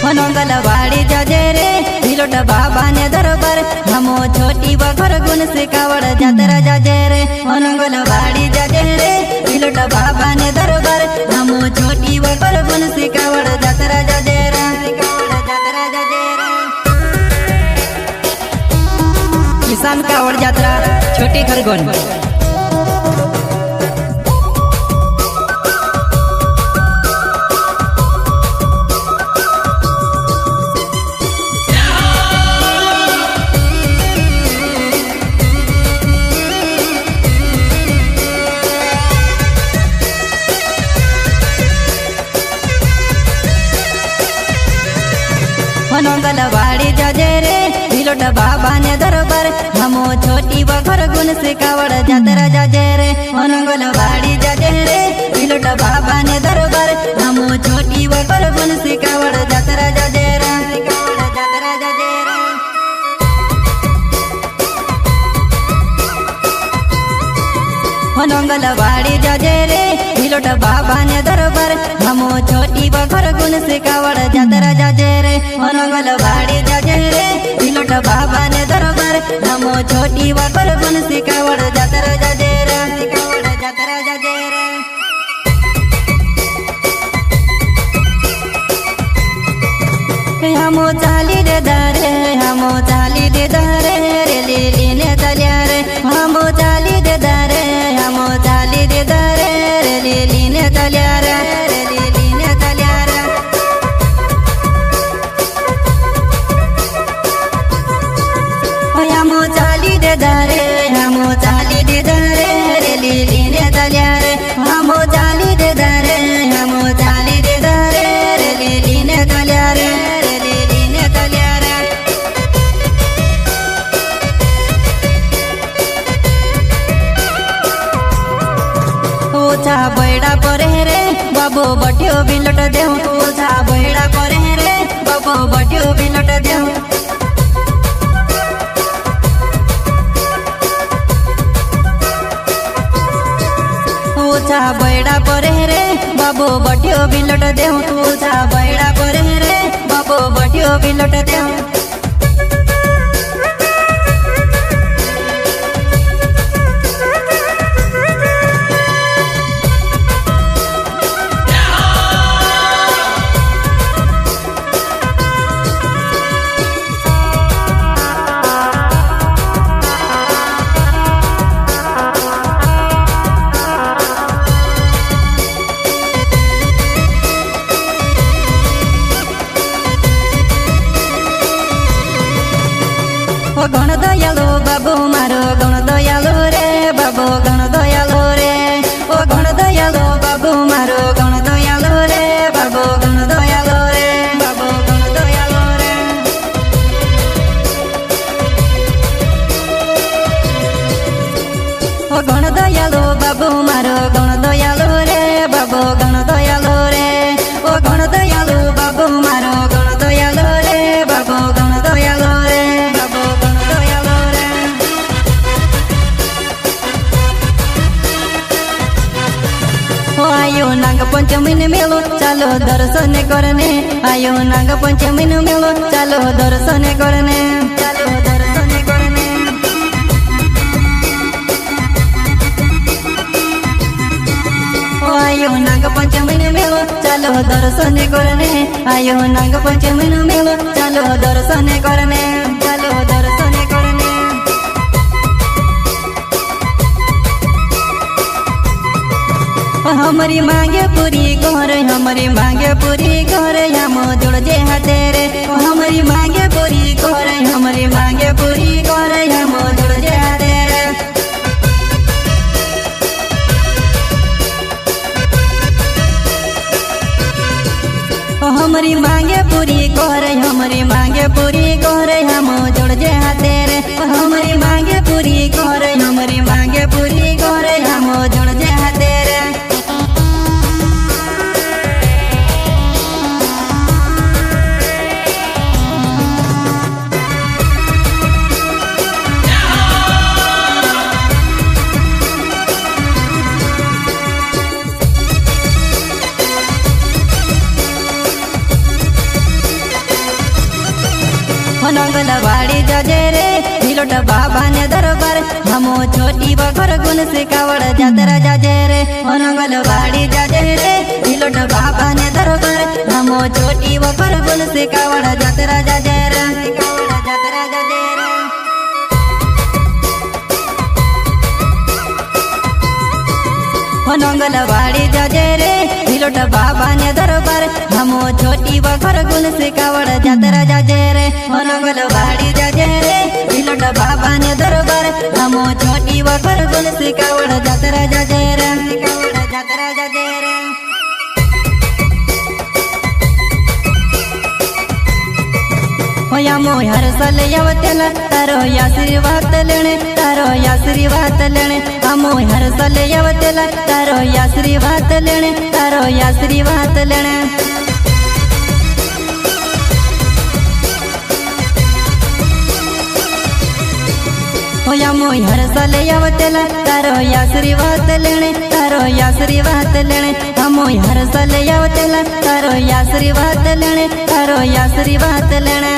मनोंगलवाड़ी जाजे रे हिलोट बाबा ने दरबार हमो छोटी बखर गुण से कावड़ जातरा जाजे रे मनोंगलवाड़ी जाजे रे हिलोट बाबा ने दरबार हमो छोटी बखर गुण से कावड़ जातरा जाजे रे किसान कावड़ यात्रा छोटी खरगोन मनोंगलवाड़ी जाजे रे हिलोट बाबा ने दरबार हमो छोटी बखर गुण से कावड़ जातरा जाजे रे मनोंगलवाड़ी जाजे रे हिलोट बाबा ने दरबार हमो छोटी बखर गुण से कावड़ जातरा जाजे रे मनोंगलवाड़ी जाजे रे हिलोट बाबा ने दरबार हमो छोटी बखर गुण से कावड़ जातरा जाजे रे मनोंगलवाड़ी जाजे रे हिलोट बाबा ने दरबार हमो छोटी बखर गुण से कावड़ जातरा जाजे रे हमो चाली दे दारे हमो चाली दे दारे रे लीली ने दलिया रे हमो चाली दे दारे हमो चाली दे दारे रे लीली ने दलिया रे लीली ने दलिया रे हमो चाली दे दारे हमो चाली दे दारे रे लीली ने दलिया रे हमो चाली दे दारे हमो चाली दे दारे रे लीली ने दलिया रे ओछा बैड़ा परे रे बाबू बटियो बिलट देऊ ओछा बैड़ा परे रे बाबू बटियो बिलट देऊ ओछा बैड़ा परे रे बाबू बटियो बिलट देऊ ओछा बैड़ा परे रे बाबू बटियो बिलट देऊ गण दयालो बाबू मारो गण दयालो रे बाबू गण दयालो रे ओ गण दयालो बाबू मारो गण दयालो रे बाबू गण दयालो रे बाबू गण दयालो रे ओ गण दयालो बाबू मारो गण दयालो रे बाबू गण दयालो रे ओ गण दयालो बाबू मारो गण दयालो रे बाबू गण दयालो रे आयो नाग पंचमी ने मेलो चालो दर्शन करने आयो नाग पंचमी ने मेलो चालो दर्शन करने चालो दर्शन करने आयो नाग पंचमी ने मेलो चालो दर्शन करने आयो नाग पंचमी ने मेलो चालो दर्शन करने चालो दर्शन करने हमारी मांगे पूरी घर हमारी मांगे पूरी घर हम जुड़ जे हाथे रे हमारी मांगे पूरी घर हमारी मांगे पूरी घर हम जुड़ जे हाथे रे हमारी मांगे पूरी घर हमारी मांगे पूरी घर हम जुड़ जे हाथे रे हमारी मांगे पूरी घर हमारी मांगे पूरी घर हम जुड़ जे हाथे रे मनोंगलवाड़ी जाजे रे भिलोट बाबा ने दरबार हमो छोटी बखर गुण से कावड़ जातरा जाजे रे मनोंगलवाड़ी जाजे रे भिलोट बाबा ने दरबार हमो छोटी बखर गुण से कावड़ जातरा जाजे रे जातरा जाजे रे मनोंगलवाड़ी जाजे रे भिलोट बाबा ने दरबार हमो छोटी बखर गुण से कावड़ जातरा जाजे रे मनोंगलवाड़ी जाजे रे भिलोट बाबा ने दरबार हमो छोटी बखर गुण से कावड़ जातरा जाजे रे जातरा जाजे रे होया मोय हर साल यावतेला तारो आशीर्वाद लेणे तारो आशीर्वाद लेणे हमोय हर साल यावतेला तारो आशीर्वाद लेणे तारो आशीर्वाद लेणे होया मोय हर साल यावतेला तारो आशीर्वाद लेणे तारो आशीर्वाद लेणे हमोय हर साल यावतेला तारो आशीर्वाद लेणे तारो आशीर्वाद लेणे।